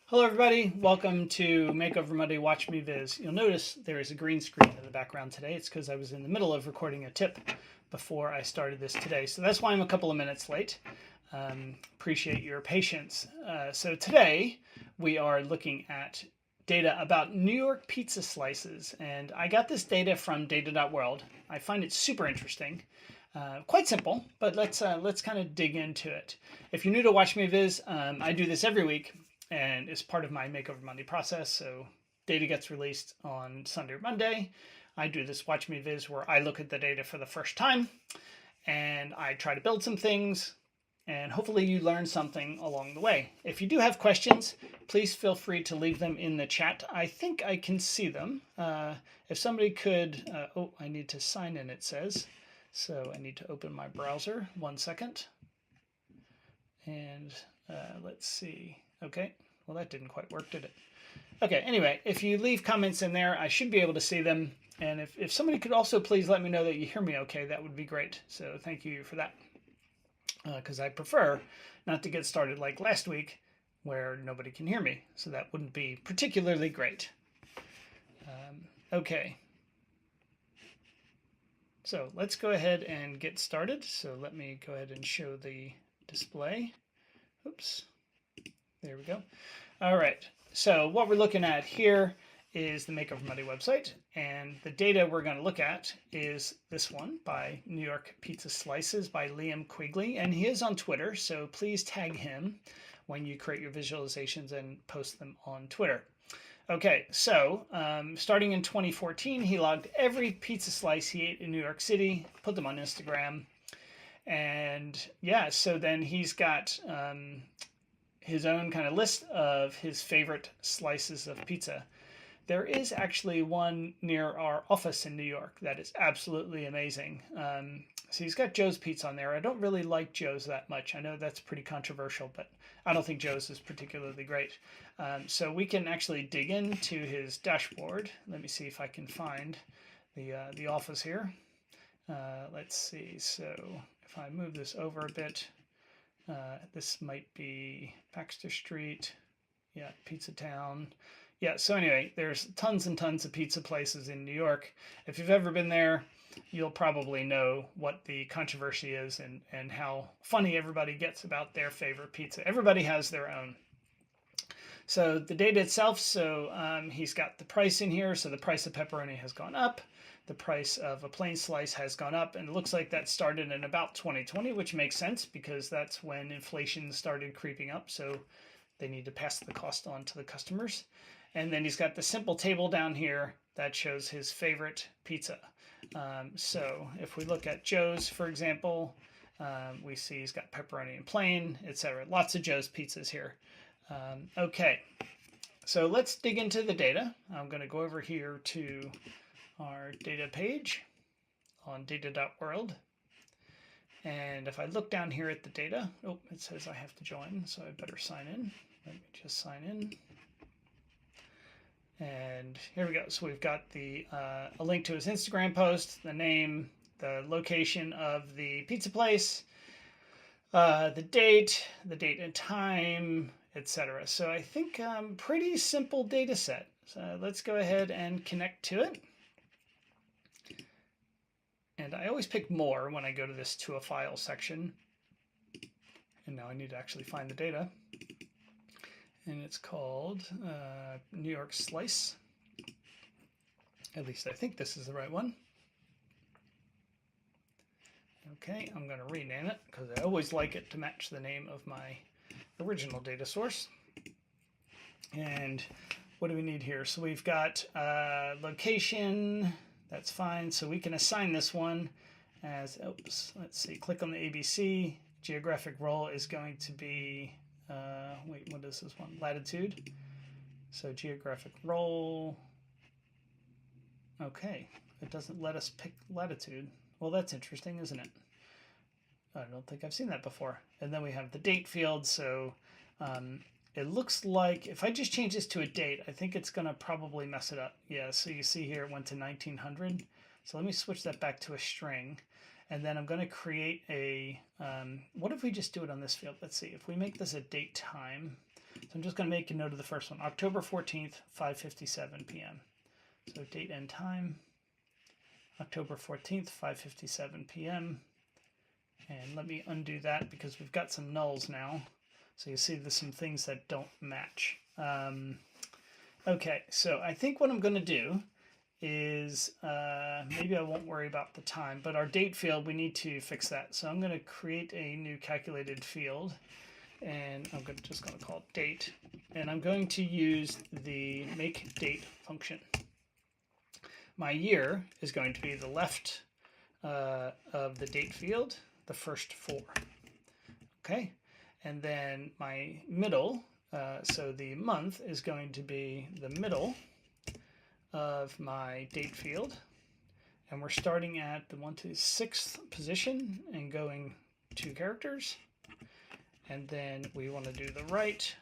Hello everybody, welcome to Makeover Monday Watch Me Viz. You'll notice there is a green screen in the background today. It's because I was in the middle of recording a tip before I started this today. So that's why I'm a couple of minutes late. Appreciate your patience. So today we are looking at data about New York pizza slices. And I got this data from data.world. I find it super interesting. Quite simple, but let's kind of dig into it. If you're new to Watch Me Viz, I do this every week. And it's part of my Makeover Monday process. So data gets released on Sunday or Monday. I do this Watch Me Viz where I look at the data for the first time and I try to build some things, and hopefully you learn something along the way. If you do have questions, please feel free to leave them in the chat. I think I can see them. If somebody could, oh, I need to sign in, it says. So I need to open my browser. 1 second. And let's see. Okay, well that didn't quite work, did it? Okay, anyway, if you leave comments in there, I should be able to see them. And if somebody could also please let me know that you hear me okay, that would be great. So thank you for that. Because I prefer not to get started like last week where nobody can hear me. So that wouldn't be particularly great. Okay. So let's go ahead and get started. So let me go ahead and show the display. Oops. There we go. All right. So what we're looking at here is the Makeover Monday website. And the data we're going to look at is this one by New York Pizza Slices by Liam Quigley. And he is on Twitter. So please tag him when you create your visualizations and post them on Twitter. Okay. So starting in 2014, he logged every pizza slice he ate in New York City, put them on Instagram. And yeah, so then he's got his own kind of list of his favorite slices of pizza. There is actually one near our office in New York that is absolutely amazing. So he's got Joe's Pizza on there. I don't really like Joe's that much. I know that's pretty controversial, but I don't think Joe's is particularly great. So we can actually dig into his dashboard. Let me see if I can find the office here. Let's see. So if I move this over a bit, this might be Baxter Street. Yeah, Pizza Town. Yeah, so anyway, there's tons and tons of pizza places in New York. If you've ever been there, you'll probably know what the controversy is and how funny everybody gets about their favorite pizza. Everybody has their own. So the data itself, so he's got the price in here. So the price of pepperoni has gone up. The price of a plain slice has gone up, and it looks like that started in about 2020, which makes sense because that's when inflation started creeping up. So they need to pass the cost on to the customers. And then he's got the simple table down here that shows his favorite pizza. So if we look at Joe's, for example, we see he's got pepperoni and plain, etc. Lots of Joe's pizzas here. Okay, so let's dig into the data. I'm going to go over here to our data page on data.world. And if I look down here at the data, oh, it says I have to join, so I better sign in. Let me just sign in. And here we go. So we've got a link to his Instagram post, the name, the location of the pizza place, the date and time, etc. So I think pretty simple data set. So let's go ahead and connect to it. And I always pick more when I go to this to a file section. And now I need to actually find the data. And it's called New York Slice. At least I think this is the right one. Okay, I'm going to rename it because I always like it to match the name of my original data source. And what do we need here? So we've got location. That's fine. So we can assign this one as, oops, let's see, click on the ABC. Geographic role is going to be, wait, what is this one? Latitude. So geographic role. Okay, it doesn't let us pick latitude. Well, that's interesting, isn't it? I don't think I've seen that before. And then we have the date field. So it looks like if I just change this to a date, I think it's going to probably mess it up. Yeah, so you see here it went to 1900. So let me switch that back to a string. And then I'm going to create a, what if we just do it on this field? Let's see, if we make this a date time. So I'm just going to make a note of the first one, October 14th, 5:57 p.m. So date and time, October 14th, 5:57 p.m. And let me undo that because we've got some nulls now. So you see there's some things that don't match. Okay, so I think what I'm going to do is, maybe I won't worry about the time, but our date field, we need to fix that. So I'm going to create a new calculated field, and I'm just going to call it date. And I'm going to use the make date function. My year is going to be the left of the date field, the first 4. Okay, and then my middle, so the month is going to be the middle of my date field, and we're starting at the 6th position and going 2 characters, and then we want to do the right,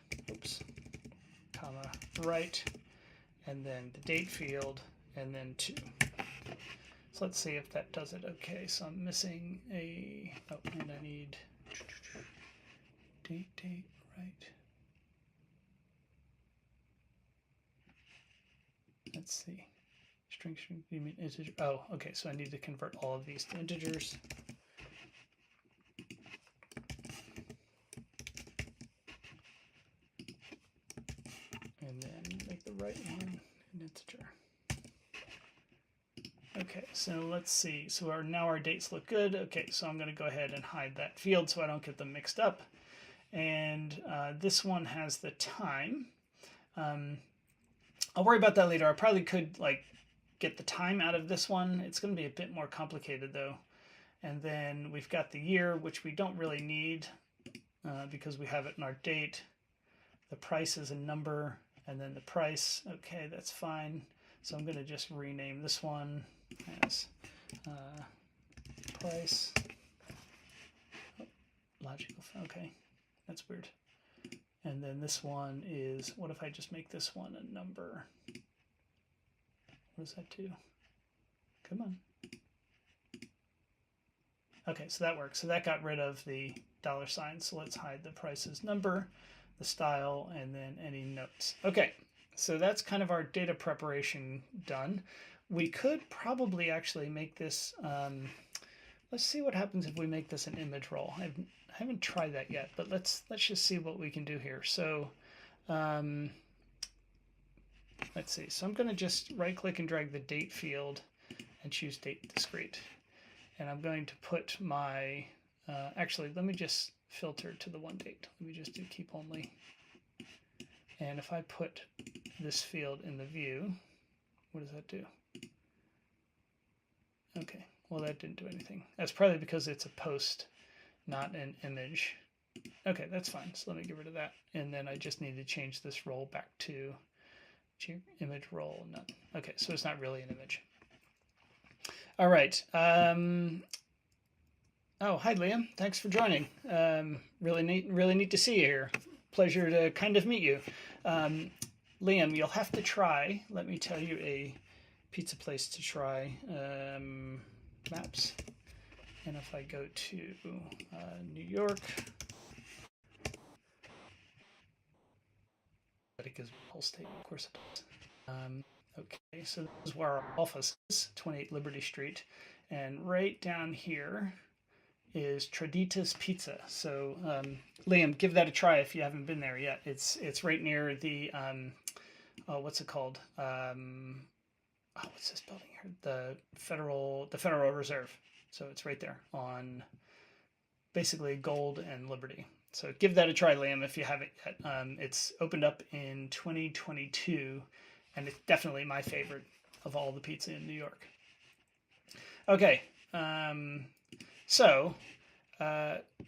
comma, right, and then the date field, and then 2. So let's see if that does it. Okay, so I'm missing a, and I need date, right. Let's see. String, you mean integer? Oh, okay, so I need to convert all of these to integers. And then make the right one an integer. Okay, so let's see. So now our dates look good. Okay, so I'm going to go ahead and hide that field so I don't get them mixed up. And this one has the time. I'll worry about that later. I probably could get the time out of this one. It's going to be a bit more complicated though. And then we've got the year, which we don't really need because we have it in our date. The price is a number, and then the price. Okay, that's fine. So I'm going to just rename this one as price. Oh, logical. Okay, that's weird. And then this one is, what if I just make this one a number? What does that do? Come on. Okay, so that works. So that got rid of the $sign. So let's hide the prices number, the style, and then any notes. Okay, so that's kind of our data preparation done. We could probably actually make this, let's see what happens if we make this an image roll. I haven't tried that yet, but let's just see what we can do here. So let's see. So I'm going to just right click and drag the date field and choose date discrete. And I'm going to put my, actually, let me just filter to the one date. Let me just do keep only. And if I put this field in the view, what does that do? Okay, well that didn't do anything. That's probably because it's a post, not an image. Okay, that's fine. So let me get rid of that. And then I just need to change this role back to image role none. Okay, so it's not really an image. All right. Oh, hi, Liam. Thanks for joining. Really neat to see you here. Pleasure to kind of meet you. Liam, you'll have to try. Let me tell you a pizza place to try. Maps. And if I go to New York, but it gives me the whole state, of course it does. Okay, so this is where our office is, 28 Liberty Street. And right down here is Tradita's Pizza. So Liam, give that a try if you haven't been there yet. It's right near the, what's it called? What's this building here? The Federal Reserve. So it's right there on basically Gold and Liberty. So give that a try, Liam, if you haven't yet. It's opened up in 2022, and it's definitely my favorite of all the pizza in New York. Okay, so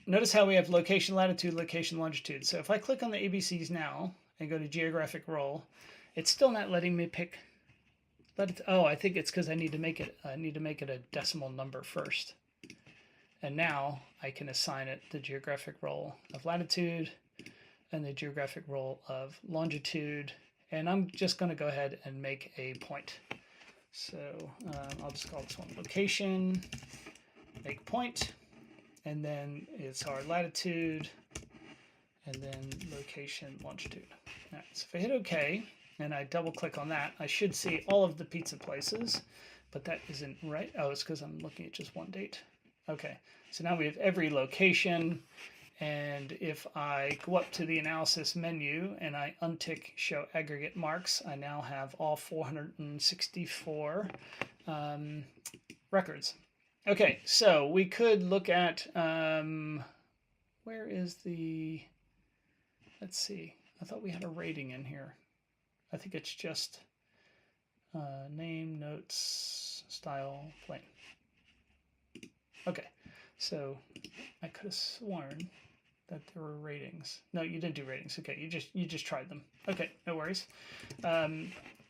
notice how we have location latitude, location longitude. So if I click on the ABCs now and go to geographic role, it's still not letting me pick. Oh, I think it's because I need to make it a decimal number first. And now I can assign it the geographic role of latitude and the geographic role of longitude. And I'm just going to go ahead and make a point. So I'll just call this one location, make point, and then it's our latitude, and then location, longitude. All right, so if I hit OK, and I double click on that, I should see all of the pizza places, but that isn't right. Oh, it's because I'm looking at just one date. Okay, so now we have every location, and if I go up to the analysis menu and I untick show aggregate marks, I now have all 464 records. Okay, so we could look at, where is the, let's see, I thought we had a rating in here. I think it's just name, notes, style, plain. Okay, so I could have sworn that there were ratings. No, you didn't do ratings. Okay, you just tried them. Okay, no worries.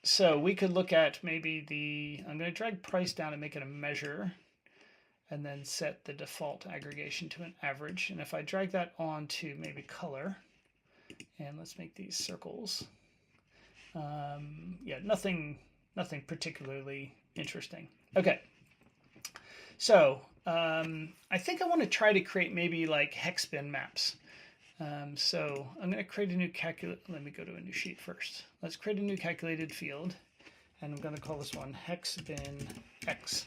So we could look at maybe I'm going to drag price down and make it a measure, and then set the default aggregation to an average. And if I drag that onto maybe color, and let's make these circles. Yeah, nothing particularly interesting. Okay, so I think I want to try to create maybe like hex bin maps. So I'm going to create a new let me go to a new sheet first. Let's create a new calculated field, and I'm going to call this one hex bin x.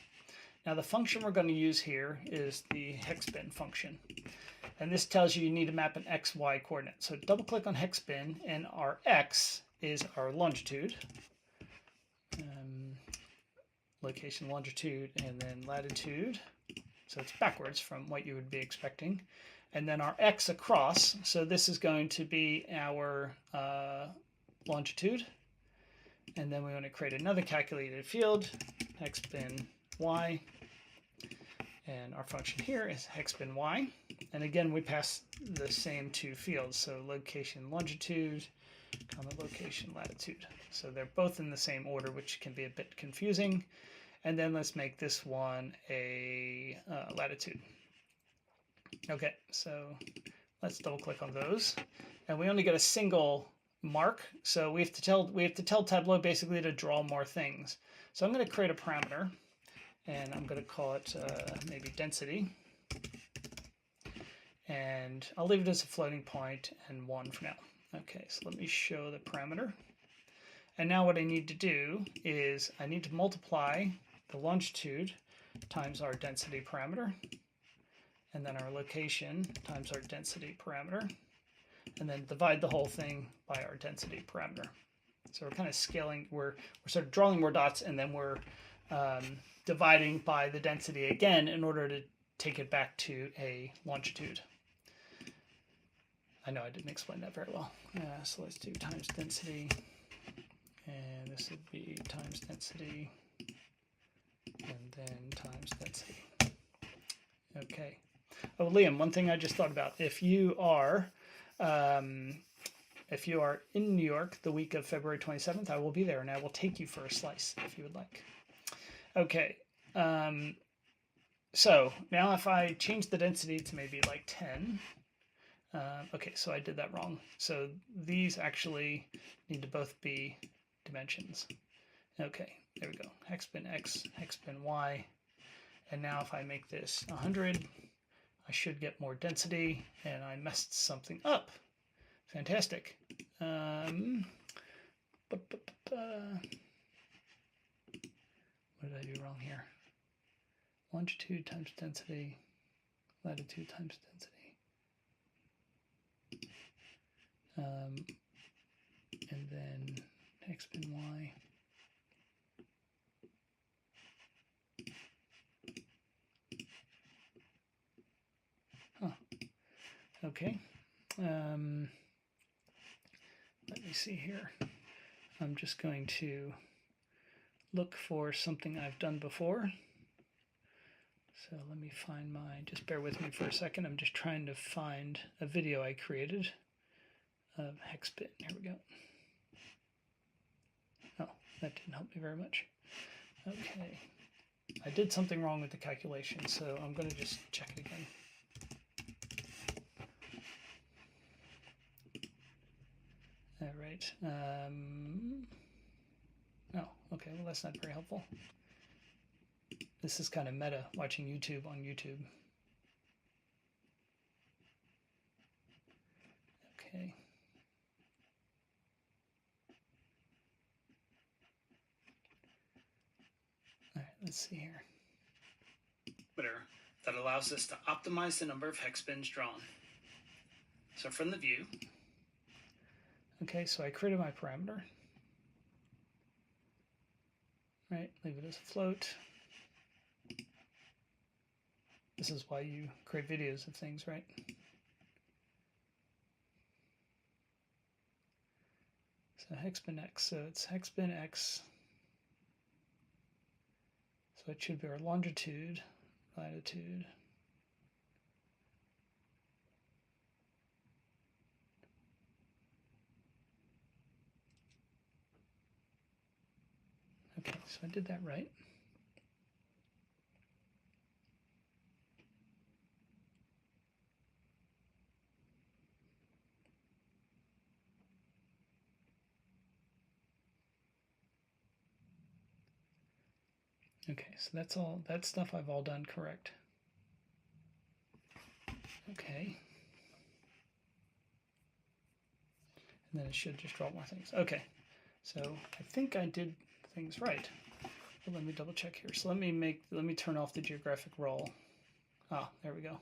Now the function we're going to use here is the hex bin function, and this tells you need to map an x, y coordinate. So double click on hex bin, and our x is our longitude, location, longitude, and then latitude. So it's backwards from what you would be expecting. And then our x across, so this is going to be our longitude. And then we want to create another calculated field, hex bin y. And our function here is hex bin y. And again, we pass the same two fields, so location, longitude, comma, location, latitude. So they're both in the same order, which can be a bit confusing. And then let's make this one a latitude. Okay, so let's double click on those, and we only get a single mark, so we have to tell Tableau basically to draw more things. So I'm going to create a parameter, and I'm going to call it maybe density, and I'll leave it as a floating point and 1 for now. Okay, so let me show the parameter, and now what I need to do is I need to multiply the longitude times our density parameter, and then our location times our density parameter, and then divide the whole thing by our density parameter. So we're kind of scaling, we're sort of drawing more dots, and then we're dividing by the density again in order to take it back to a longitude. I know I didn't explain that very well. So let's do times density, and this would be times density, and then times density. Okay. Oh, Liam, one thing I just thought about. If you are in New York the week of February 27th, I will be there, and I will take you for a slice if you would like. Okay. So now if I change the density to maybe like 10, okay, so I did that wrong. So these actually need to both be dimensions. Okay, there we go. Hex bin x, hex bin y. And now if I make this 100, I should get more density, and I messed something up. Fantastic. What did I do wrong here? Longitude times density, latitude times density. And then hex bin y. Okay, let me see here. I'm just going to look for something I've done before. So let me find just bear with me for a second. I'm just trying to find a video I created of hex bin. Here we go. Oh, that didn't help me very much. Okay, I did something wrong with the calculation, so I'm going to just check it again. All right. Oh, okay. Well, that's not very helpful. This is kind of meta, watching YouTube on YouTube. Okay. All right, let's see here. That allows us to optimize the number of hex bins drawn. So from the view, okay, so I created my parameter. Right, leave it as a float. This is why you create videos of things, right? So hex bin X, so it's hex bin X. So it should be our longitude, latitude. Okay, so I did that right. Okay, so that's all, that stuff I've all done correct. Okay. And then it should just draw more things. Okay, so I think I did things right. But let me double check here. So let me turn off the geographic roll. Ah, there we go.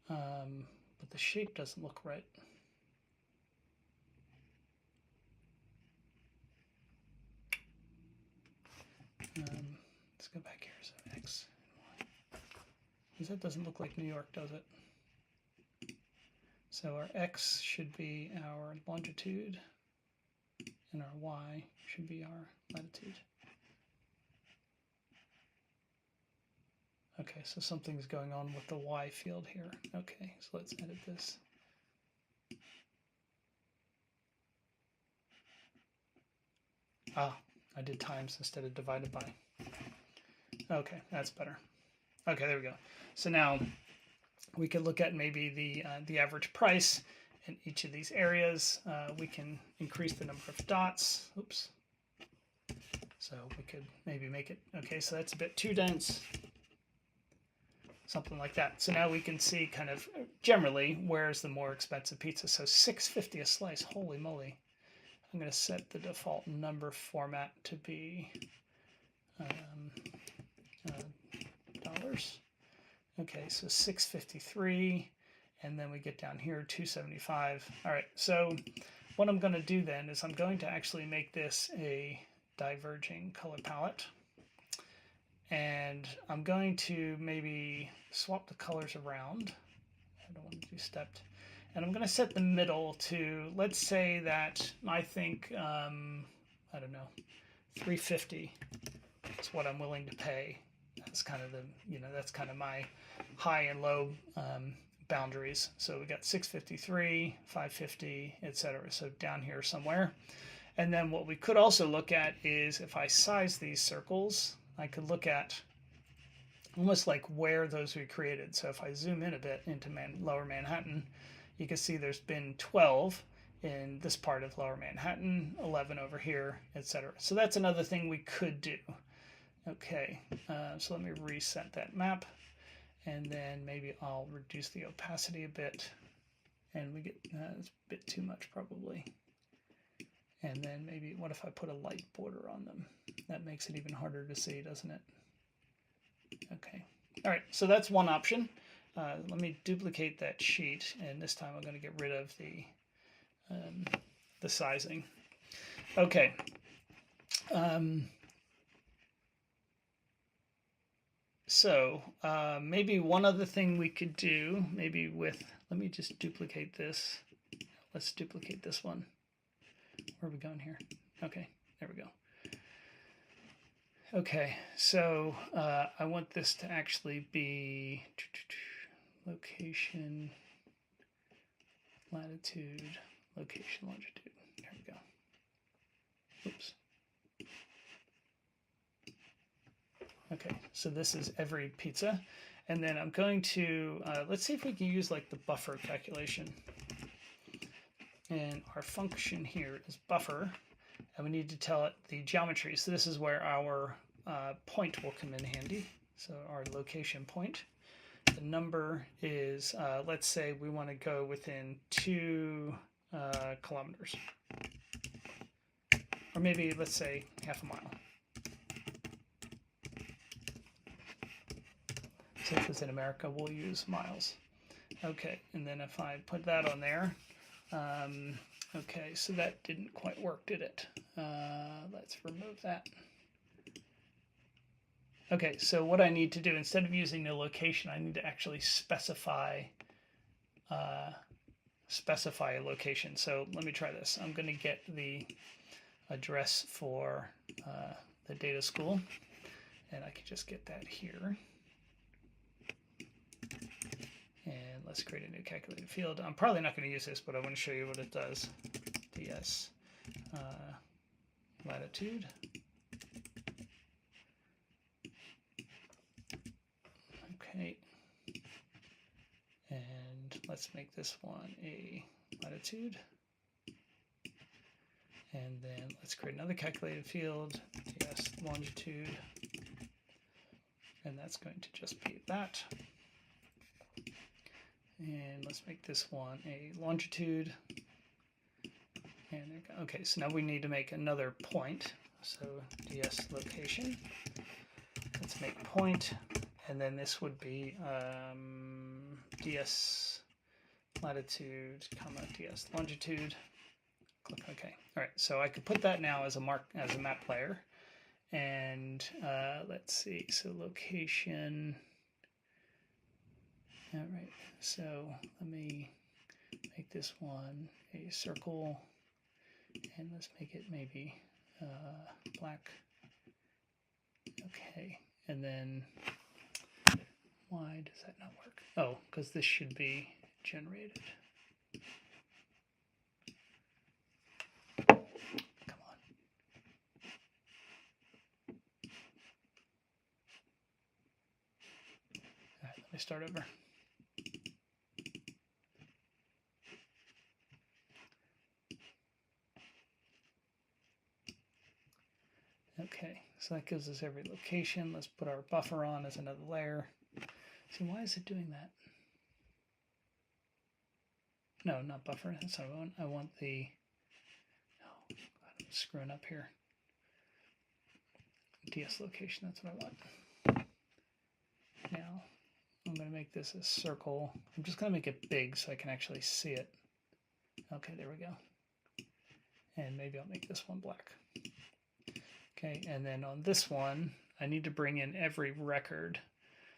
But the shape doesn't look right. Let's go back here. So X and Y. Because that doesn't look like New York, does it? So our X should be our longitude, and our Y should be our latitude. Okay, so something's going on with the Y field here. Okay, so let's edit this. Ah, I did times instead of divided by. Okay, that's better. Okay, there we go. So now we could look at maybe the average price in each of these areas. We can increase the number of dots. Oops. So we could maybe make it, okay, so that's a bit too dense. Something like that. So now we can see kind of generally where's the more expensive pizza. So $6.50 a slice, holy moly. I'm going to set the default number format to be dollars. Okay, so $6.53, and then we get down here $2.75. All right, so what I'm going to do then is I'm going to actually make this a diverging color palette, and I'm going to maybe swap the colors around. I don't want to do stepped. And I'm going to set the middle to, let's say that I think, I don't know, $3.50 is what I'm willing to pay. That's kind of the, that's kind of my high and low boundaries. So we got $6.53, $5.50, etc. So down here somewhere. And then what we could also look at is if I size these circles, I could look at almost like where those were created. So if I zoom in a bit into Lower Manhattan, you can see there's been 12 in this part of Lower Manhattan, 11 over here, etc. So that's another thing we could do. Okay, so let me reset that map, and then maybe I'll reduce the opacity a bit, and we get, it's a bit too much probably. And then maybe, what if I put a light border on them? That makes it even harder to see, doesn't it? Okay, all right, so that's one option. Let me duplicate that sheet, and this time I'm going to get rid of the sizing. Okay. So maybe one other thing we could do, maybe with, let me just duplicate this. Let's duplicate this one. Where are we going here? Okay, there we go. Okay, so I want this to actually be location, latitude, location, longitude. There we go. Oops. Okay, so this is every pizza. And then I'm going to, let's see if we can use like the buffer calculation. And our function here is buffer, and we need to tell it the geometry. So this is where our point will come in handy. So our location point. the number is, let's say we want to go within 2 kilometers. Or maybe, let's say, half a mile. Since it's in America, we'll use miles. Okay, and then if I put that on there, okay, so that didn't quite work, did it? Let's remove that. Okay, so what I need to do, instead of using the location, I need to actually specify a location. So let me try this. I'm going to get the address for the data school, and I can just get that here. And let's create a new calculated field. I'm probably not going to use this, but I want to show you what it does. DS latitude. Okay. And let's make this one a latitude. And then let's create another calculated field, DS longitude. And that's going to just be that. And let's make this one a longitude. And there we go. Okay, so now we need to make another point. So DS location. Let's make point. And then this would be DS latitude, comma DS longitude. Click OK. All right, so I could put that now as a map layer. And let's see, so location. All right, so let me make this one a circle, and let's make it maybe black. Okay, and then why does that not work? Oh, because this should be generated. Come on. All right, let me start over. Okay, so that gives us every location. Let's put our buffer on as another layer. See, why is it doing that? No, not buffer. That's what I want. I want the, oh, I'm screwing up here. DS location, that's what I want. Now, I'm going to make this a circle. I'm just going to make it big so I can actually see it. Okay, there we go. And maybe I'll make this one black. Okay, and then on this one, I need to bring in every record.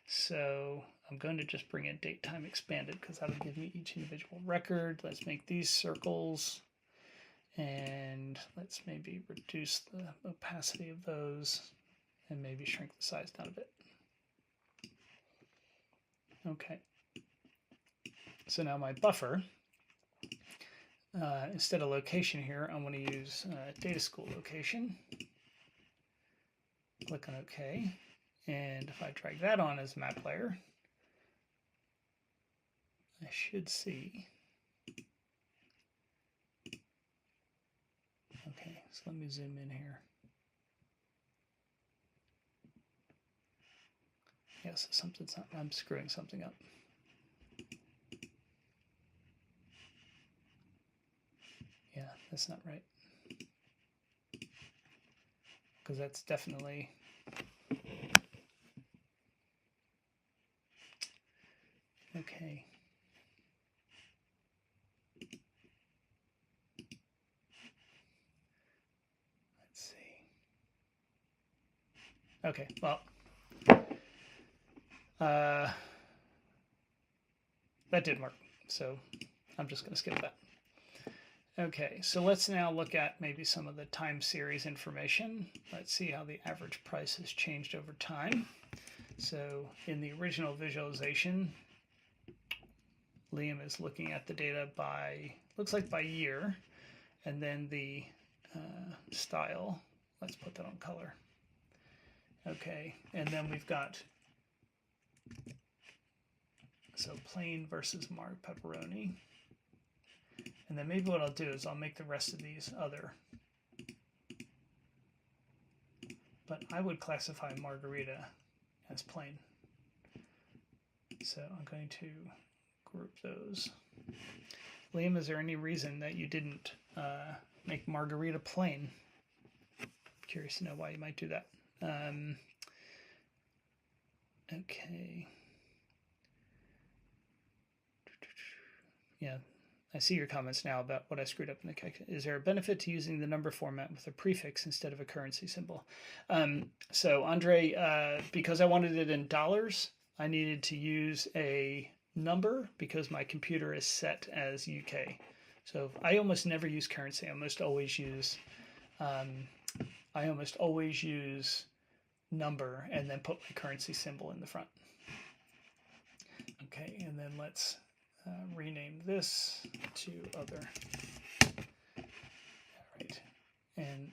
So I'm going to just bring in date time expanded because that'll give me each individual record. Let's make these circles. And let's maybe reduce the opacity of those and maybe shrink the size down a bit. Okay. So now my buffer, instead of location here, I want to use data school location. Click on OK. And if I drag that on as map layer, I should see. Okay, so let me zoom in here. Yes, something's not, I'm screwing something up. Yeah, that's not right. Because that's definitely okay. Let's see. Okay, well, that didn't work, so I'm just going to skip that. Okay, so let's now look at maybe some of the time series information. Let's see how the average price has changed over time. So in the original visualization, Liam is looking at the data by, looks like by year, and then the style, let's put that on color. Okay, and then we've got, so plain versus marg pepperoni. And then maybe what I'll do is I'll make the rest of these other. But I would classify margarita as plain. So I'm going to group those. Liam, is there any reason that you didn't make margarita plain? Curious to know why you might do that. Okay. Yeah, I see your comments now about what I screwed up in the calculation. Is there a benefit to using the number format with a prefix instead of a currency symbol? So Andre, because I wanted it in dollars, I needed to use a number because my computer is set as UK. So I almost never use currency. I almost always use number and then put my currency symbol in the front. Okay, and then let's rename this to other. All right, and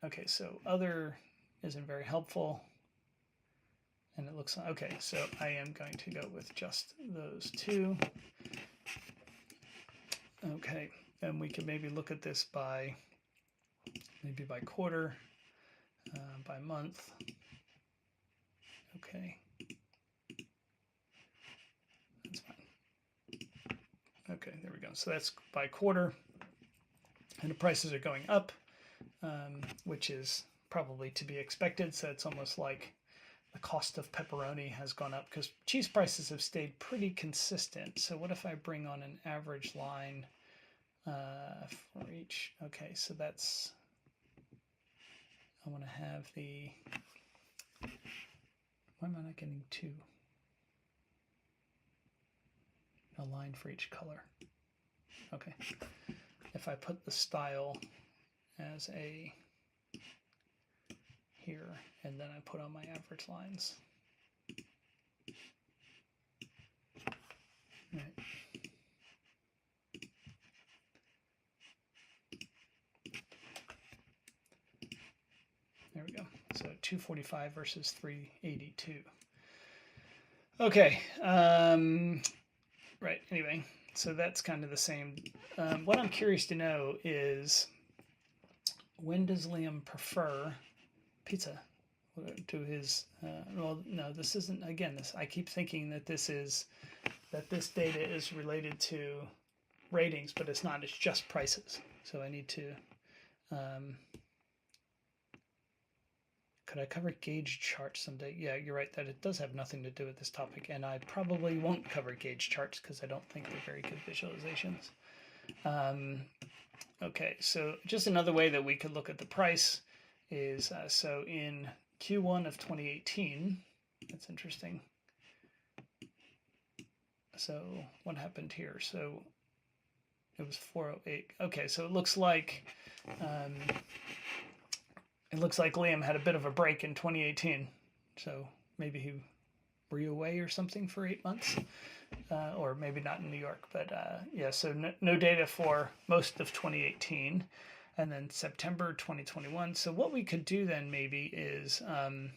okay, so other isn't very helpful. And it looks like, okay, so I am going to go with just those two. Okay, and we could maybe look at this by, maybe by quarter, by month. Okay. That's fine. Okay, there we go. So that's by quarter. And the prices are going up, which is probably to be expected. So it's almost like the cost of pepperoni has gone up because cheese prices have stayed pretty consistent. So what if I bring on an average line for each? Okay, so that's, I want to have the, why am I not getting two? A line for each color. Okay. If I put the style as a here, and then I put on my average lines. Right. There we go. So 245 versus 382. Okay. Right. Anyway, so that's kind of the same. What I'm curious to know is, when does Liam prefer pizza to his? Well, no, this isn't. Again, this, I keep thinking that this data is related to ratings, but it's not. It's just prices. So I need to. Could I cover gauge charts someday? Yeah, you're right that it does have nothing to do with this topic, and I probably won't cover gauge charts because I don't think they're very good visualizations. Okay, so just another way that we could look at the price is, so in Q1 of 2018, that's interesting. So what happened here? So it was 408. Okay, so it looks like Liam had a bit of a break in 2018. So maybe he were you away or something for 8 months? Or maybe not in New York, but yeah, so no data for most of 2018, and then September 2021. So what we could do then maybe is, I'm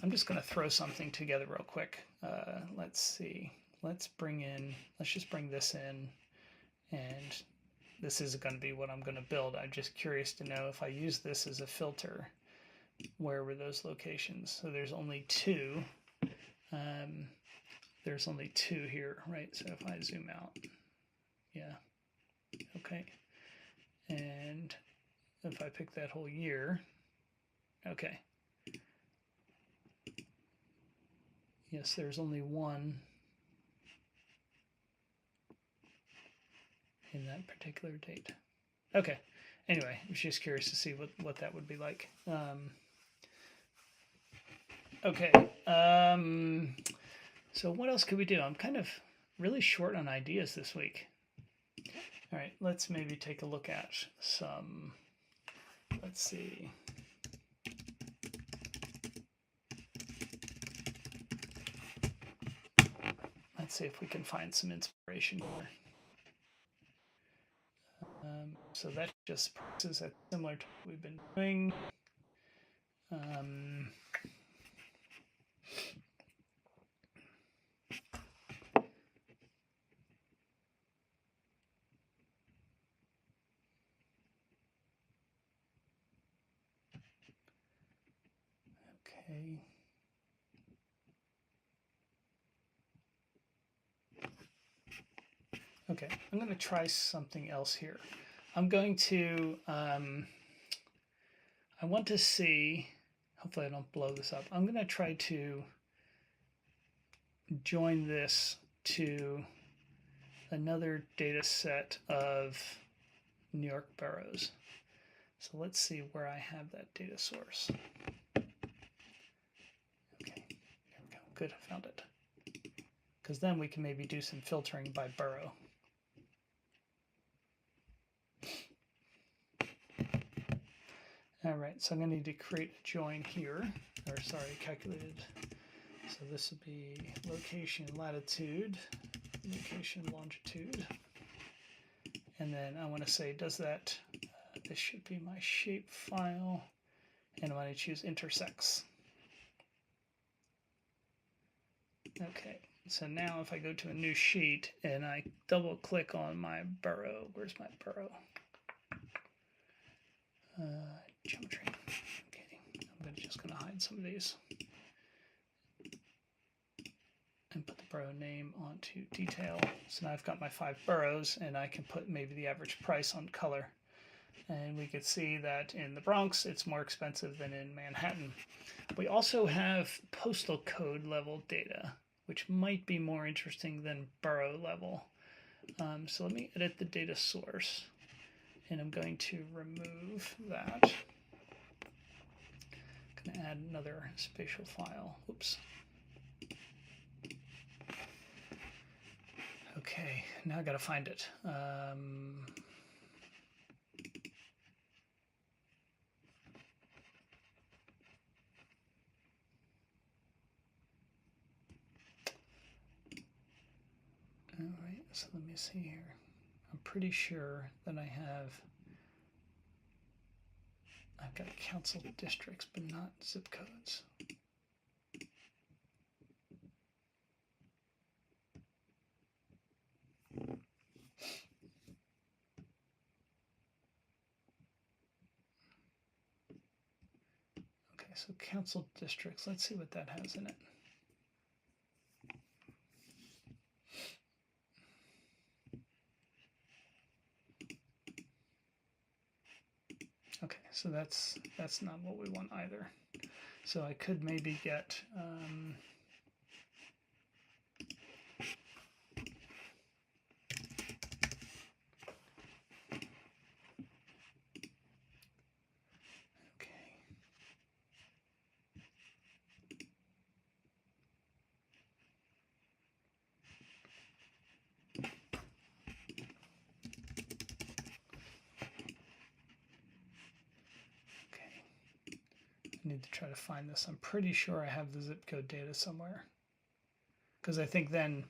just going to throw something together real quick. Let's see. Let's just bring this in, and this is going to be what I'm going to build. I'm just curious to know if I use this as a filter, where were those locations? So there's only two. There's only two here, right? So if I zoom out, yeah, okay. And if I pick that whole year, okay. Yes, there's only one in that particular date. Okay, anyway, I was just curious to see what that would be like. Okay, so what else could we do? I'm kind of really short on ideas this week. All right, let's maybe take a look at some, let's see. Let's see if we can find some inspiration here. So that just is similar to what we've been doing. Okay. Okay, I'm going to try something else here. I'm going to, I want to see, hopefully I don't blow this up. I'm going to try to join this to another data set of New York boroughs. So let's see where I have that data source. Okay, there we go. Good, I found it. Because then we can maybe do some filtering by borough. All right, so I'm going to need to create a join here, or sorry, calculated. So this would be location latitude, location longitude. And then I want to say, does that, this should be my shape file, and I'm going to choose intersects. Okay, so now if I go to a new sheet and I double click on my borough, where's my borough? Geometry. Okay, I'm just going to hide some of these and put the borough name onto detail. So now I've got my 5 boroughs, and I can put maybe the average price on color. And we could see that in the Bronx, it's more expensive than in Manhattan. We also have postal code level data, which might be more interesting than borough level. So let me edit the data source, and I'm going to remove that. I'm going to add another spatial file. Oops. Okay, now I got to find it. All right, so let me see here. I'm pretty sure that I've got council districts, but not zip codes. Okay, so council districts, let's see what that has in it. Okay, so that's not what we want either. So I could maybe get need to try to find this. I'm pretty sure I have the zip code data somewhere. Because I think then,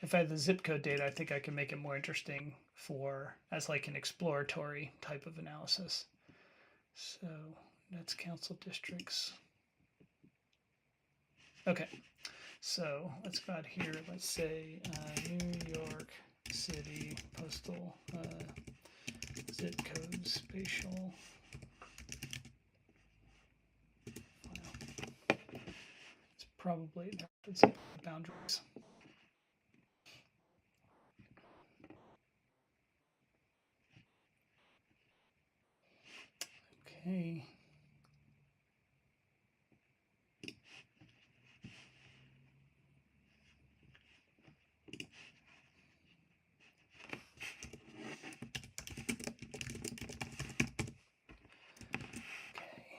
if I have the zip code data, I think I can make it more interesting as like an exploratory type of analysis. So that's council districts. Okay, so let's go out here. Let's say New York City postal zip code spatial. Probably the boundaries. Okay.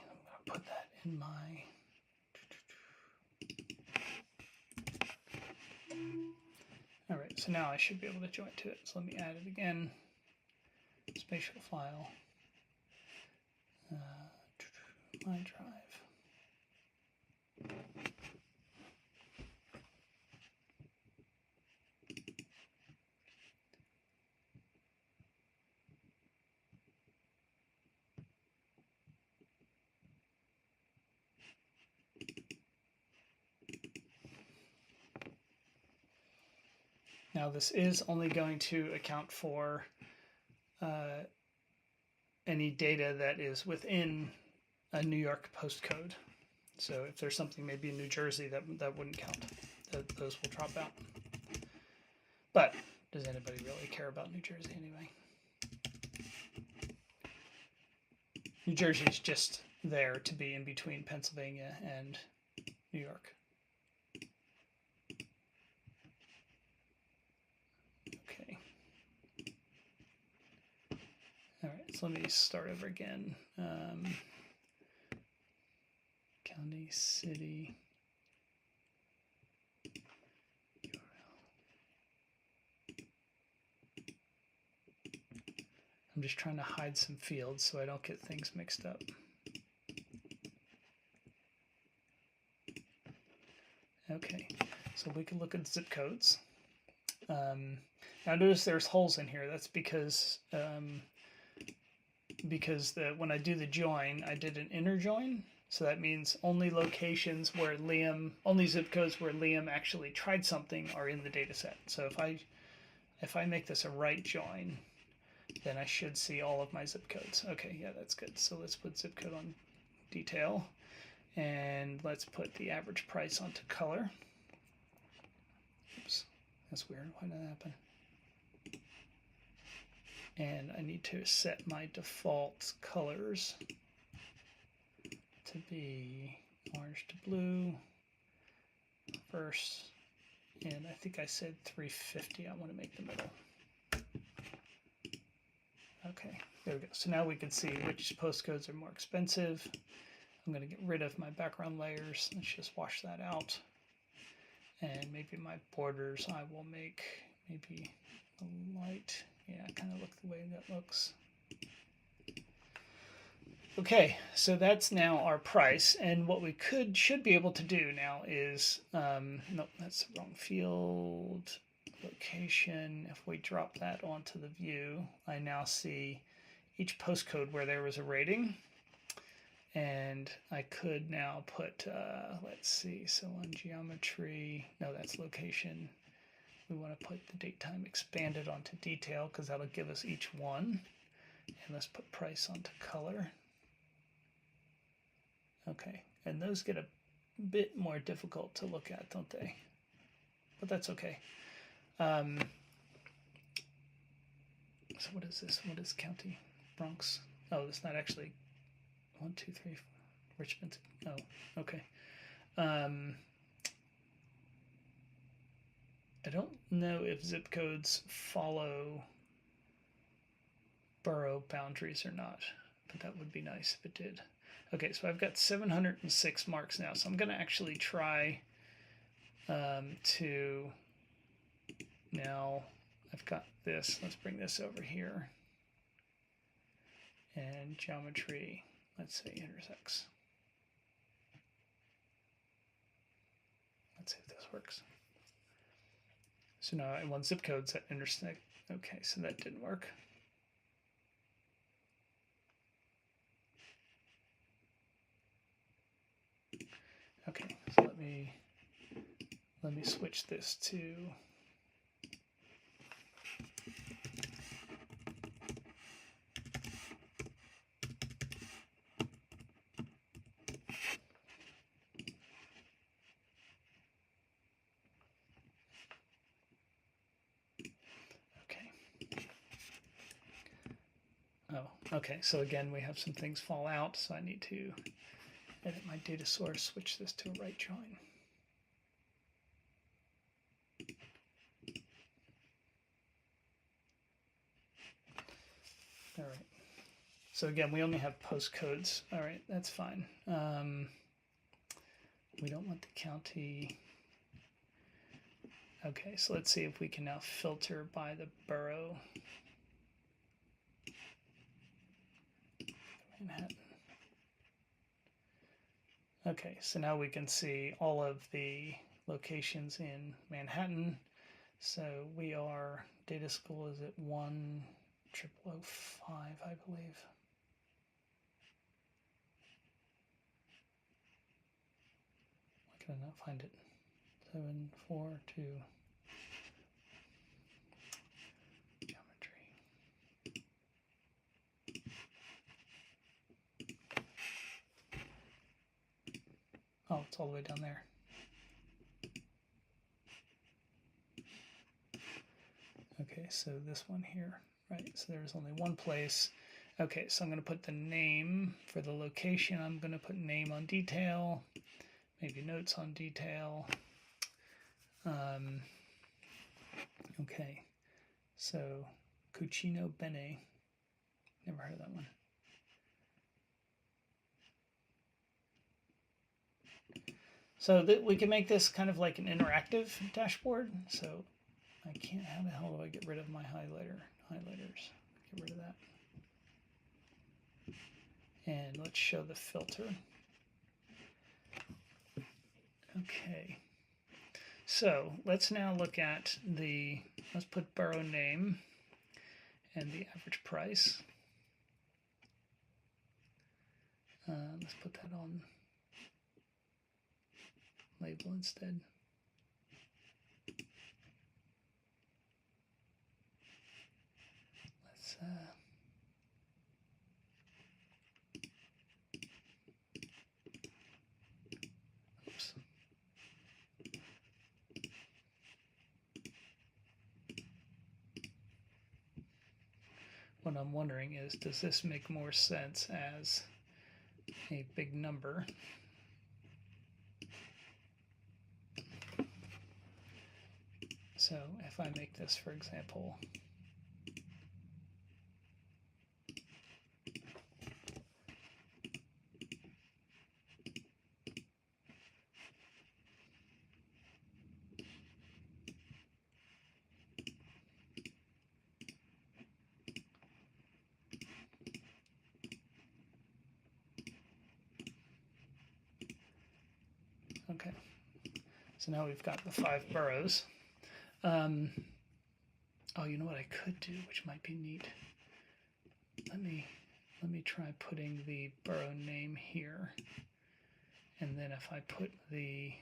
I'm going to put that in my all right, so now I should be able to join to it. So let me add it again. Spatial file. My drive. Now this is only going to account for any data that is within a New York postcode. So if there's something maybe in New Jersey, that wouldn't count. Those will drop out. But does anybody really care about New Jersey anyway? New Jersey is just there to be in between Pennsylvania and New York. Okay. All right, so let me start over again. County, city, URL. I'm just trying to hide some fields so I don't get things mixed up. Okay, so we can look at zip codes. Now notice there's holes in here. That's because when I do the join, I did an inner join. So that means only locations where only zip codes where Liam actually tried something are in the data set. So if I make this a right join, then I should see all of my zip codes. Okay, yeah, that's good. So let's put zip code on detail, and let's put the average price onto color. Oops, that's weird. Why did that happen? And I need to set my default colors to be orange to blue first, and I think I said 350. I want to make the middle. Okay, there we go. So now we can see which postcodes are more expensive. I'm going to get rid of my background layers. Let's just wash that out. And maybe my borders I will make maybe a light. Yeah, kind of look the way that looks. Okay, so that's now our price, and what we should be able to do now is, nope, that's the wrong field, location. If we drop that onto the view, I now see each postcode where there was a rating, and I could now put, let's see, so on geometry, no, that's location. We want to put the date time expanded onto detail because that'll give us each one, and let's put price onto color. Okay, and those get a bit more difficult to look at, don't they? But that's okay. So what is this? What is county? Bronx? Oh, it's not actually 1, 2, 3, 4. Richmond. Oh, okay. I don't know if zip codes follow borough boundaries or not, but that would be nice if it did. Okay, so I've got 706 marks now, so I'm going to actually try to, now I've got this, let's bring this over here, and geometry, let's say intersects. Let's see if this works. So now I want zip codes that intersect. Okay, so that didn't work. Okay, so let me switch this to okay, so again, we have some things fall out, so I need to edit my data source, switch this to a right join. All right. So again, we only have postcodes. All right, that's fine. We don't want the county. Okay, so let's see if we can now filter by the borough. Manhattan. Okay, so now we can see all of the locations in Manhattan. So we are, data school is at 10005, I believe. Why can I not find it? 742. Geometry. Oh, it's all the way down there. Okay, so this one here, right? So there's only one place. Okay, so I'm going to put the name for the location. I'm going to put name on detail, maybe notes on detail. Okay, so Cucino Bene, never heard of that one. So that we can make this kind of like an interactive dashboard. So I can't, how the hell do I get rid of my highlighters? Get rid of that. And let's show the filter. Okay. So let's now look at let's put borough name and the average price. Let's put that on label instead. Let's oops. What I'm wondering is, does this make more sense as a big number? So if I make this, for example, okay, so now we've got the 5 boroughs. Oh, you know what I could do, which might be neat. Let me try putting the borough name here, and then if I put the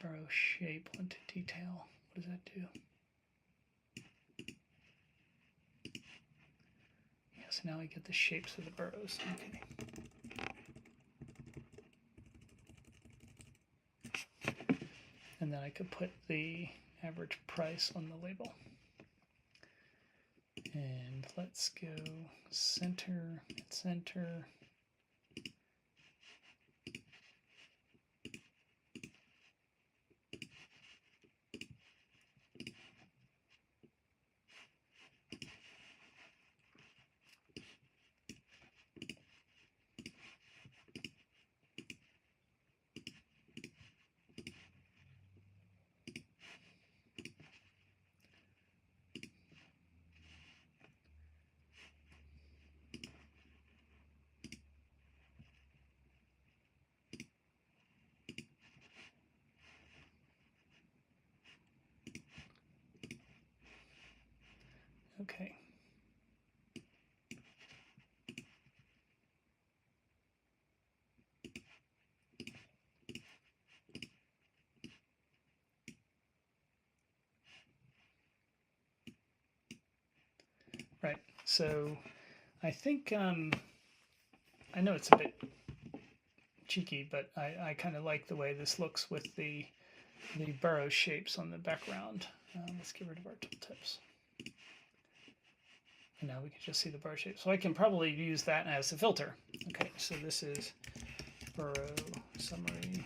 borough shape onto detail, what does that do? Yeah, so now I get the shapes of the boroughs. Okay. And then I could put the average price on the label. And let's go center, center. Okay. Right, so I think, I know it's a bit cheeky, but I kind of like the way this looks with the borough shapes on the background. Let's get rid of our tooltips. And now we can just see the borough shape. So I can probably use that as a filter. Okay, so this is borough summary.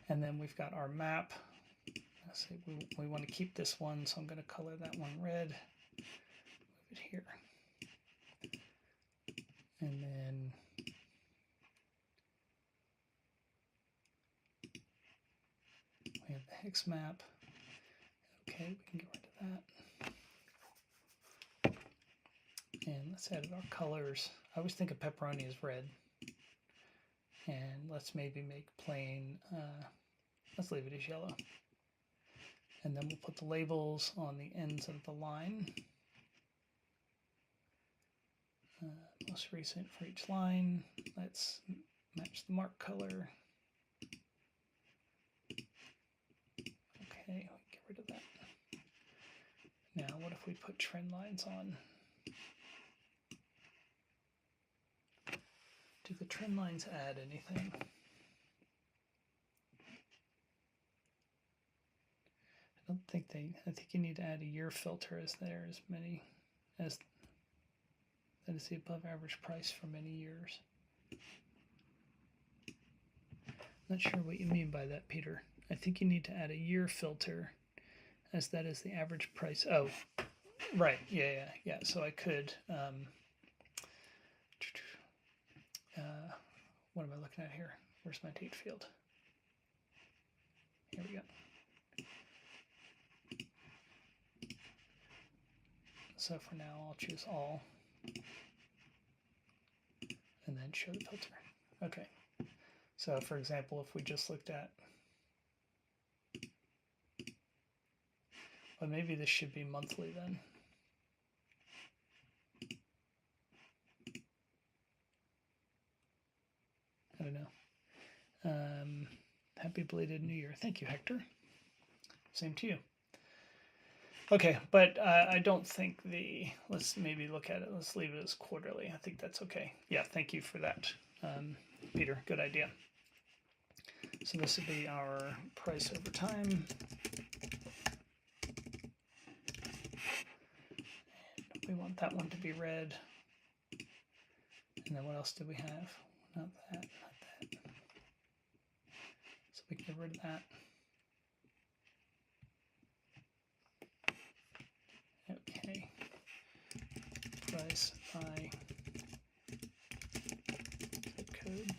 And then we've got our map. Let's see, we want to keep this one, so I'm going to color that one red. Move it here. And then we have the hex map. Okay, we can get rid of that. And let's edit our colors. I always think of pepperoni as red. And let's maybe make plain, let's leave it as yellow. And then we'll put the labels on the ends of the line. Most recent for each line. Let's match the mark color. Okay, we can get rid of that. Now, what if we put trend lines on? Do the trend lines add anything? don't think I think you need to add a year filter as there as many as that is the above average price for many years. Not sure what you mean by that, Peter. I think you need to add a year filter as that is the average price. Oh, right. Yeah. So I could, what am I looking at here? Where's my date field? Here we go. So for now, I'll choose all and then show the filter. Okay. So for example, if we just looked at, well, maybe this should be monthly then. I don't know. Happy belated New Year. Thank you, Hector. Same to you. Okay, but I don't think let's maybe look at it. Let's leave it as quarterly. I think that's okay. Yeah, thank you for that, Peter. Good idea. So this would be our price over time. And we want that one to be red. And then what else do we have? Not that, not that. So we can get rid of that. Okay. Price by zip code.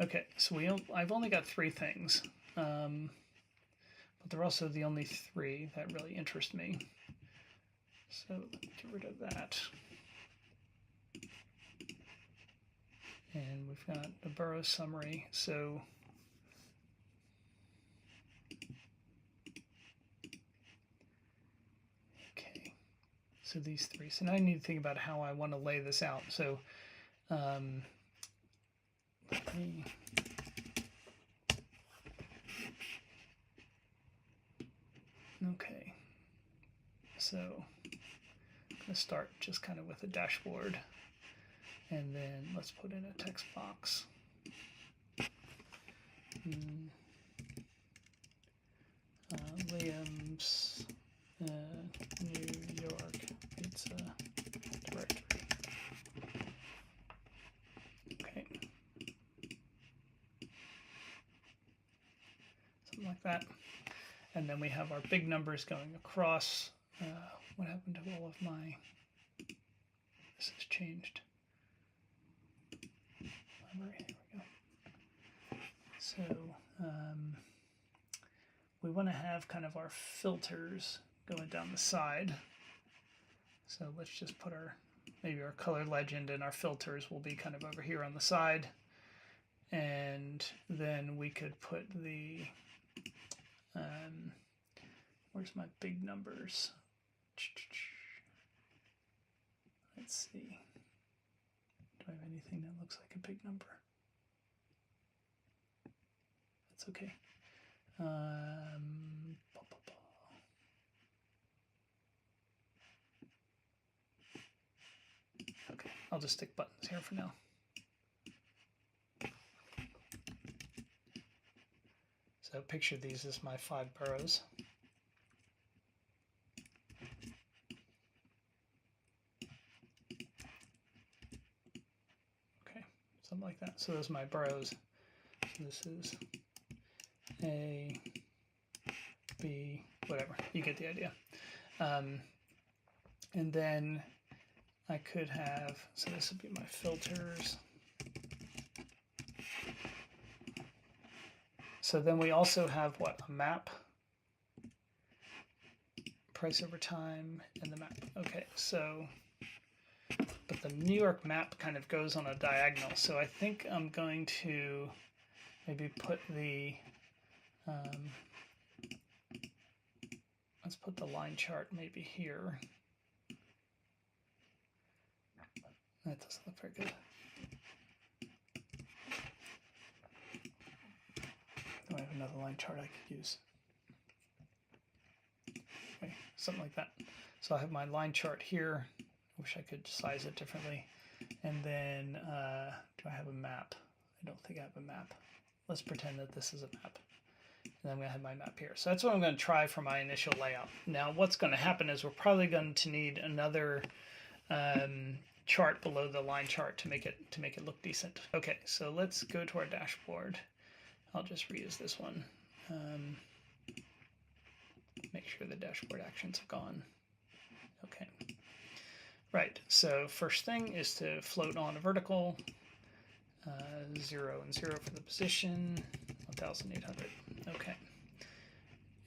Okay, so I've only got 3 things, but they're also the only 3 that really interest me. So let me get rid of that. And we've got the borough summary. So okay, so these 3. So now I need to think about how I want to lay this out. So let me okay. So I'm going to start just kind of with a dashboard. And then let's put in a text box. Liam's New York pizza directory. Okay. Something like that. And then we have our big numbers going across. What happened to all of my... This has changed. Here we go. So we want to have kind of our filters going down the side. So let's just put maybe our color legend and our filters will be kind of over here on the side. And then we could put the, where's my big numbers? Let's see. Do I have anything that looks like a big number? That's okay. Okay, I'll just stick buttons here for now. So picture these as my 5 boroughs. Okay, something like that. So those are my boroughs. So this is A, B, whatever. You get the idea. And then I could have, so this would be my filters. So then we also have what? A map, price over time, and the map. Okay, so, but the New York map kind of goes on a diagonal. So I think I'm going to maybe put the, let's put the line chart maybe here. That doesn't look very good. Do I have another line chart I could use? Okay, something like that. So I have my line chart here. I wish I could size it differently. And then do I have a map? I don't think I have a map. Let's pretend that this is a map. And I'm going to have my map here. So that's what I'm going to try for my initial layout. Now what's going to happen is we're probably going to need another chart below the line chart to make it look decent. Okay, so let's go to our dashboard. I'll just reuse this one. Make sure the dashboard actions are gone. Okay. Right, so first thing is to float on a vertical. 0 and 0 for the position, 1,800. Okay.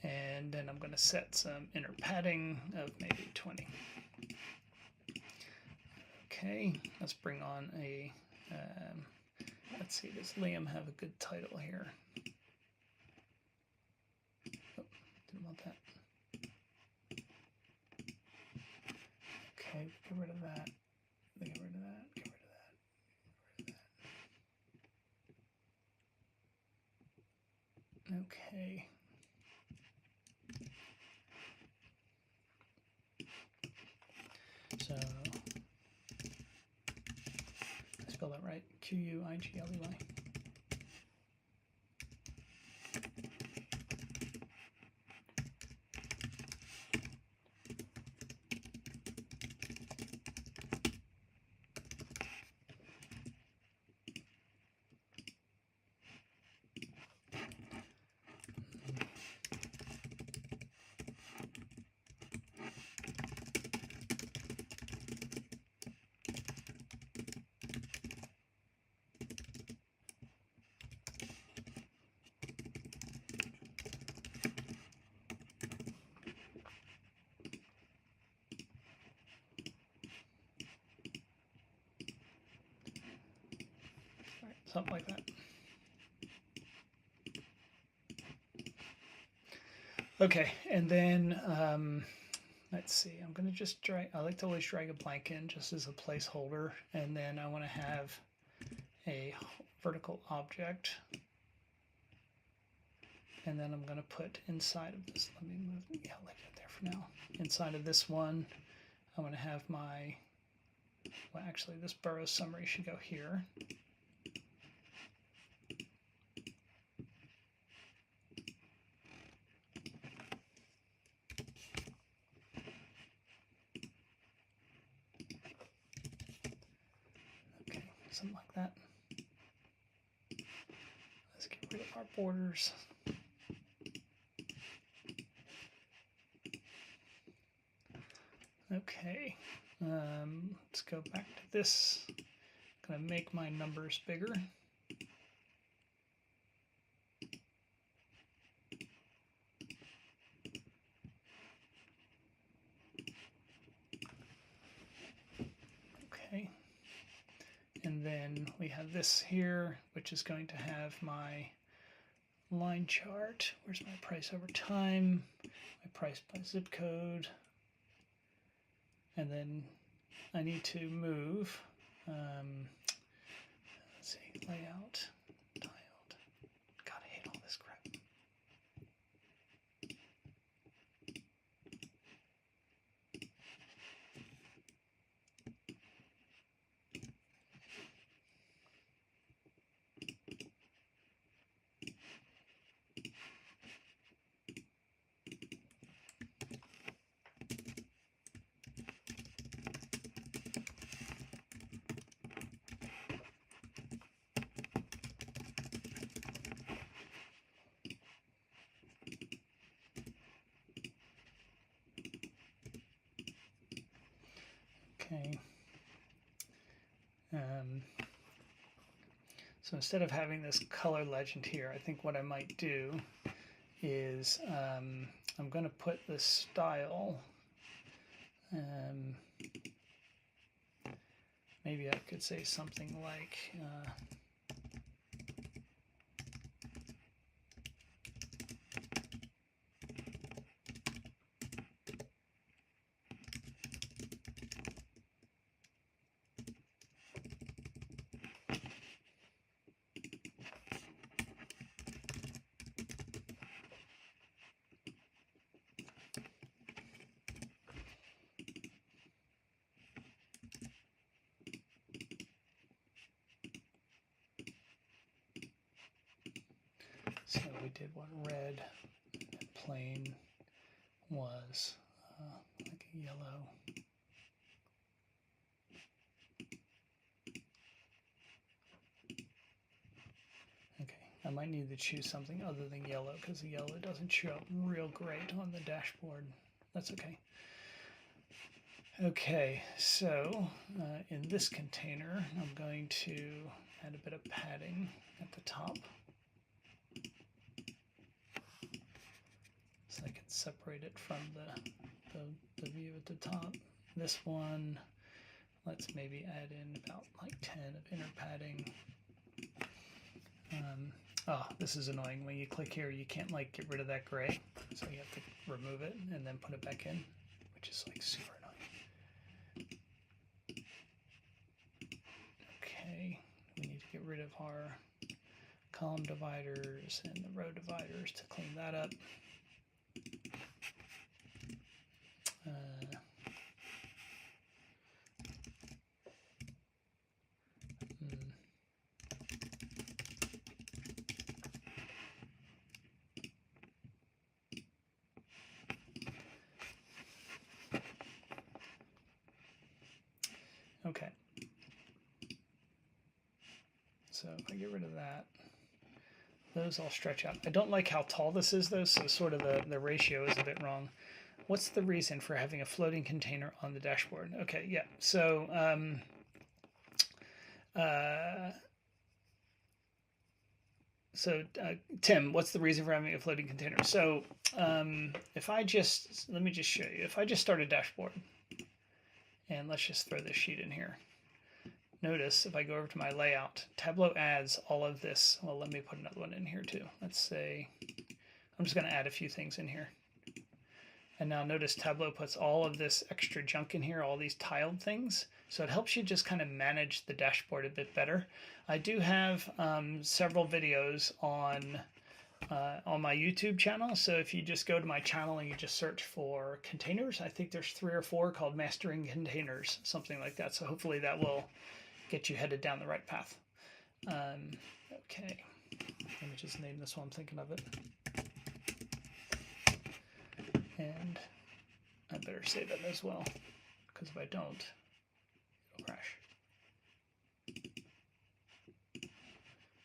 And then I'm going to set some inner padding of maybe 20. Okay, let's bring on a, let's see, does Liam have a good title here? Oh, didn't want that. Okay, get rid of that. Get rid of that. Get rid of that. Get rid of that. Okay. So, I spell that right. Q-U-I-G-L-E-Y. Something like that. Okay, and then let's see, I'm going to just drag, I like to always drag a blank in just as a placeholder, and then I want to have a vertical object, and then I'm going to put inside of this, let me move, yeah, I'll leave it there for now. Inside of this one, I'm going to have my, well actually this burrow summary should go here. Something like that. Let's get rid of our borders. Okay, let's go back to this. I'm going to make my numbers bigger. Okay. And then we have this here, which is going to have my line chart. Where's my price over time? My price by zip code. And then I need to move, let's see, layout, tiled. God, I hate all this crap. Okay. So instead of having this color legend here, I think what I might do is I'm going to put the style, maybe I could say something like So we did what red and plain was, like a yellow. Okay, I might need to choose something other than yellow because the yellow doesn't show up real great on the dashboard. That's okay. Okay, so in this container, I'm going to add a bit of padding at the top so I can separate it from the view at the top. This one, let's maybe add in about like 10 of inner padding. Oh, this is annoying. When you click here, you can't like get rid of that gray, so you have to remove it and then put it back in, which is like super annoying. Okay, we need to get rid of our column dividers and the row dividers to clean that up. Okay, so if I get rid of that, those all stretch out. I don't like how tall this is though, so sort of the ratio is a bit wrong. What's the reason for having a floating container on the dashboard? Okay, yeah, so Tim, what's the reason for having a floating container? So if I just, let me just show you. If I just start a dashboard, and let's just throw this sheet in here. Notice if I go over to my layout, Tableau adds all of this. Well, let me put another one in here too. Let's say, I'm just going to add a few things in here. And now notice Tableau puts all of this extra junk in here, all these tiled things. So it helps you just kind of manage the dashboard a bit better. I do have several videos on my YouTube channel. So if you just go to my channel and you just search for containers, I think there's 3 or 4 called Mastering Containers, something like that. So hopefully that will get you headed down the right path. Okay, let me just name this while I'm thinking of it. And I better save it as well, because if I don't, it'll crash.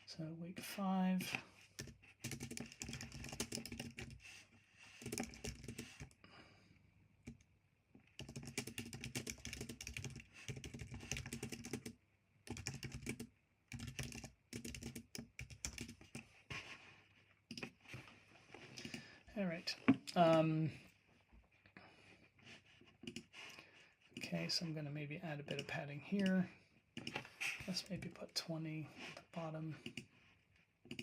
So week 5. All right. Okay, so I'm going to maybe add a bit of padding here. Let's maybe put 20 at the bottom. I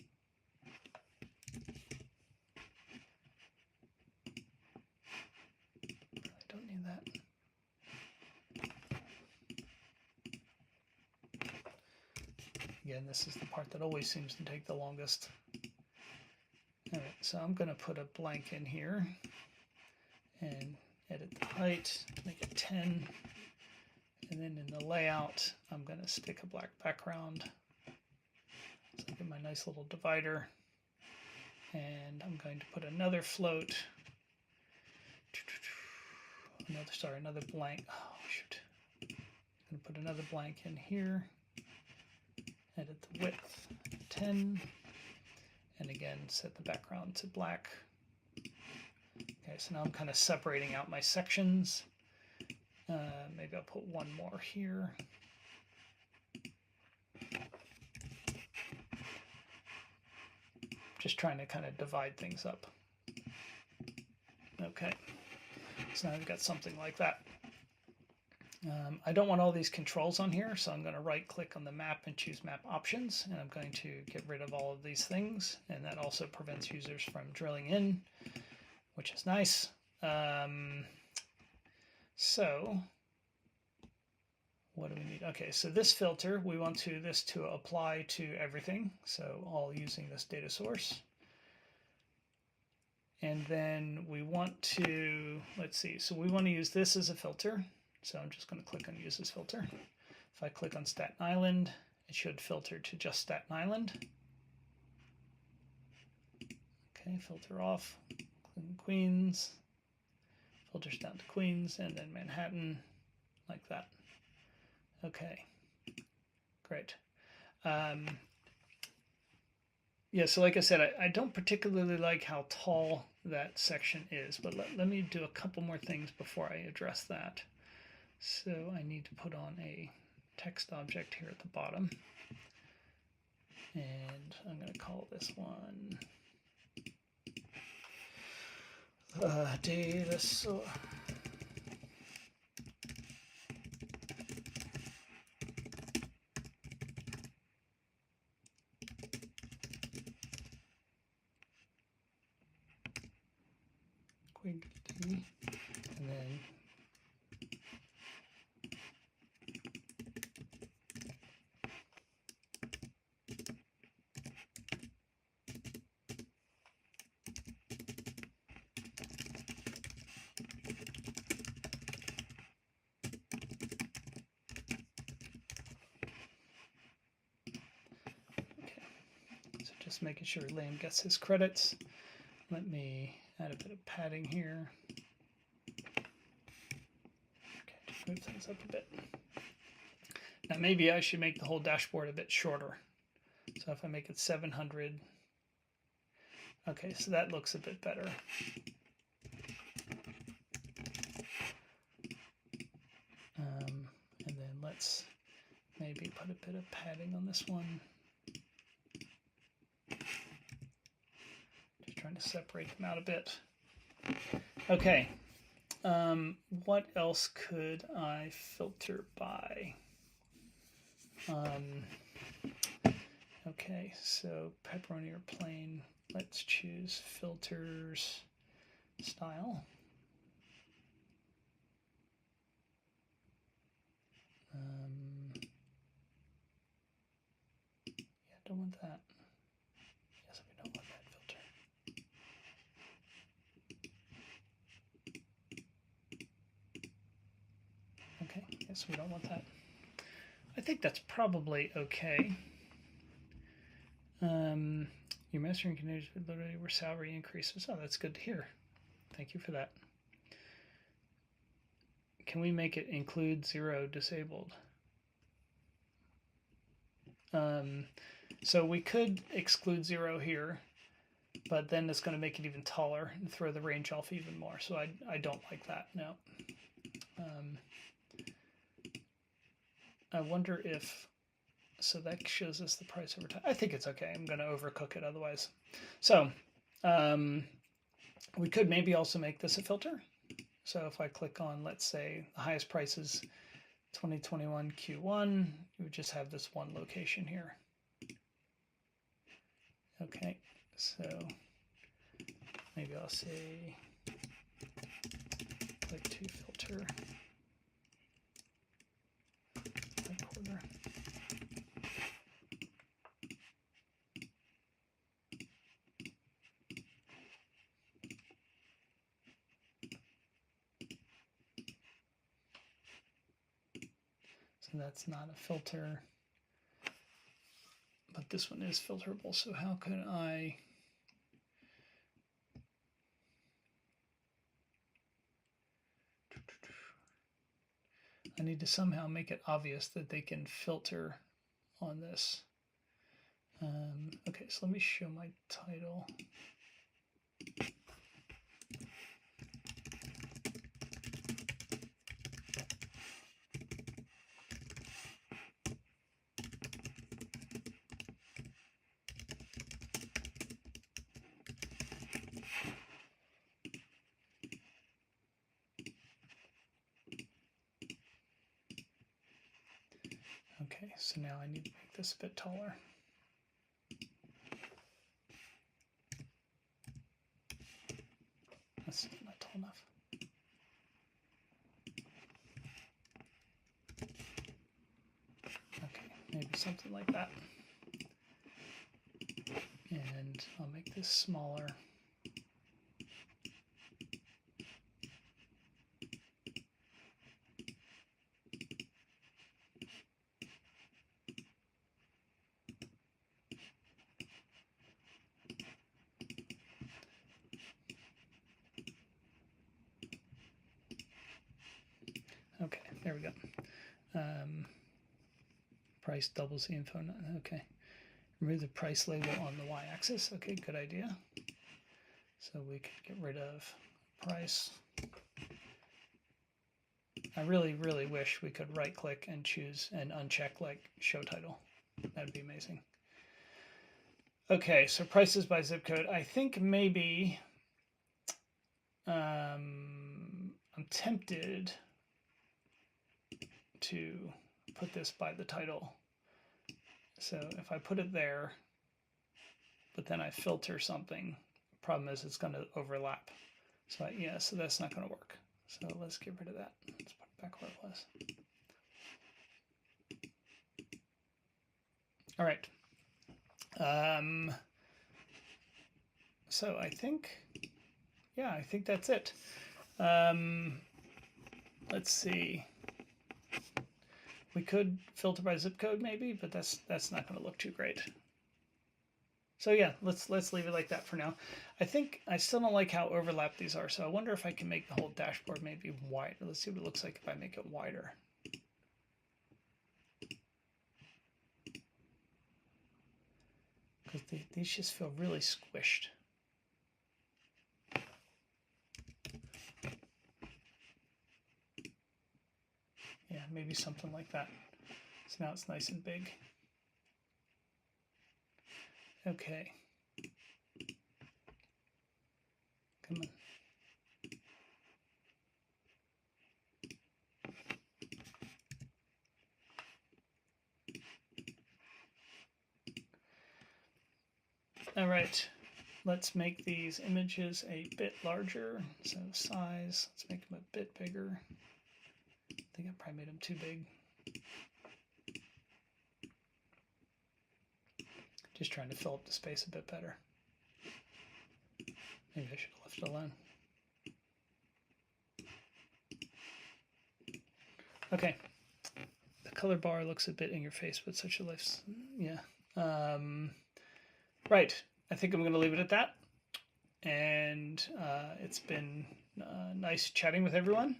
don't need that. Again, this is the part that always seems to take the longest. All right, so I'm going to put a blank in here and edit the height, make it 10. And then in the layout, I'm going to stick a black background. So I get my nice little divider. And I'm going to put another float. Another blank. Oh, shoot. I'm going to put another blank in here. Edit the width, 10. And again, set the background to black. Okay, so now I'm kind of separating out my sections. Maybe I'll put one more here. Just trying to kind of divide things up. Okay, so now I've got something like that. I don't want all these controls on here, so I'm going to right click on the map and choose map options, and I'm going to get rid of all of these things, and that also prevents users from drilling in, which is nice. So what do we need? Okay, so this filter, we want this to apply to everything, so all using this data source. And then we want to, let's see, so we want to use this as a filter. So I'm just going to click on use this filter. If I click on Staten Island, it should filter to just Staten Island. Okay, filter off, Queens, filters down to Queens, and then Manhattan, like that. Okay, great. Yeah, so like I said, I don't particularly like how tall that section is, but let me do a couple more things before I address that. So I need to put on a text object here at the bottom. And I'm going to call this one data source. Quig D, and then just making sure Lane gets his credits. Let me add a bit of padding here. Okay, just move things up a bit. Now maybe I should make the whole dashboard a bit shorter. So if I make it 700, okay, so that looks a bit better. And then let's maybe put a bit of padding on this one. Just trying to separate them out a bit. Okay, what else could I filter by? Okay, so pepperoni or plain. Let's choose filters style. Yeah, don't want that. Yes, we don't want that filter. Okay, yes, we don't want that. I think that's probably okay. Your mastering conditions would literally where salary increases. Oh, that's good to hear. Thank you for that. Can we make it include 0 disabled? So we could exclude 0 here, but then it's going to make it even taller and throw the range off even more. So I don't like that. No. I wonder if, so that shows us the price over time. I think it's okay. I'm going to overcook it otherwise. So we could maybe also make this a filter. So if I click on, let's say, the highest prices 2021 Q1, you would just have this one location here. Okay, so maybe I'll say click to filter by quarter. So that's not a filter, but this one is filterable. So how could I need to somehow make it obvious that they can filter on this. Okay, so let me show my title. Okay, so now I need to make this a bit taller. That's not tall enough. Okay, maybe something like that. And I'll make this smaller. Price doubles the info. Okay. Remove the price label on the y-axis. Okay, good idea. So we could get rid of price. I really, really wish we could right-click and choose and uncheck like show title. That'd be amazing. Okay, so prices by zip code. I think maybe I'm tempted to put this by the title. So if I put it there, but then I filter something, problem is it's going to overlap. So yeah, so that's not going to work. So let's get rid of that. Let's put it back where it was. All right. So I think, yeah, I think that's it. Let's see. We could filter by zip code maybe, but that's not going to look too great. So yeah, let's leave it like that for now. I think I still don't like how overlapped these are, so I wonder if I can make the whole dashboard maybe wider. Let's see what it looks like if I make it wider. Because these just feel really squished. Yeah, maybe something like that. So now it's nice and big. Okay. Come on. All right, let's make these images a bit larger. So size, let's make them a bit bigger. I think I probably made them too big. Just trying to fill up the space a bit better. Maybe I should have left it alone. Okay. The color bar looks a bit in your face, but such a life. Yeah. Right. I think I'm going to leave it at that. And it's been nice chatting with everyone.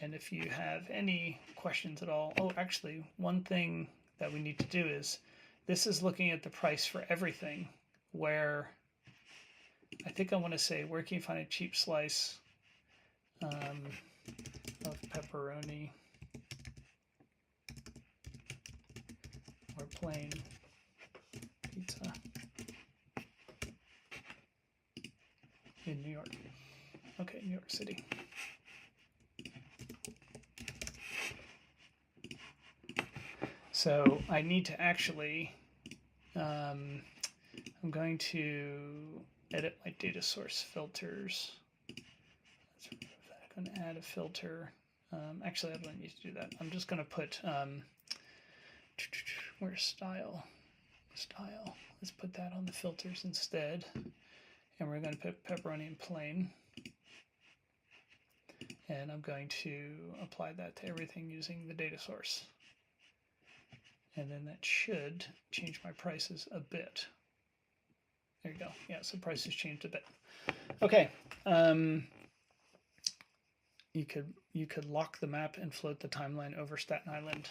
And if you have any questions at all, oh, actually, one thing that we need to do is, this is looking at the price for everything, where I think I want to say, where can you find a cheap slice of pepperoni or plain pizza in New York? Okay, New York City. So I need to actually, I'm going to edit my data source filters. I'm going to add a filter. Actually, I don't need to do that. I'm just going to put, where's style? Style. Let's put that on the filters instead. And we're going to put pepperoni and plain. And I'm going to apply that to everything using the data source. And then that should change my prices a bit. There you go. Yeah, so prices changed a bit. Okay. You could lock the map and float the timeline over Staten Island.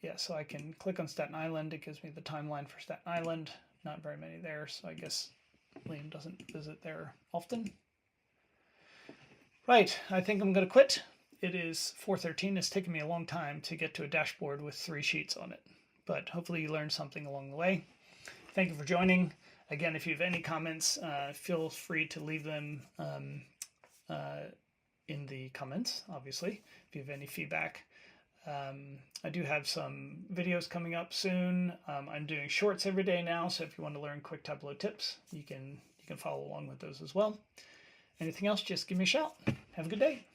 Yeah, so I can click on Staten Island. It gives me the timeline for Staten Island. Not very many there, so I guess Liam doesn't visit there often. Right, I think I'm going to quit. It is 4:13. It's taken me a long time to get to a dashboard with 3 sheets on it, but hopefully you learned something along the way. Thank you for joining. Again, if you have any comments, feel free to leave them in the comments, obviously, if you have any feedback. I do have some videos coming up soon. I'm doing shorts every day now, so if you want to learn quick Tableau tips, you can follow along with those as well. Anything else, just give me a shout. Have a good day.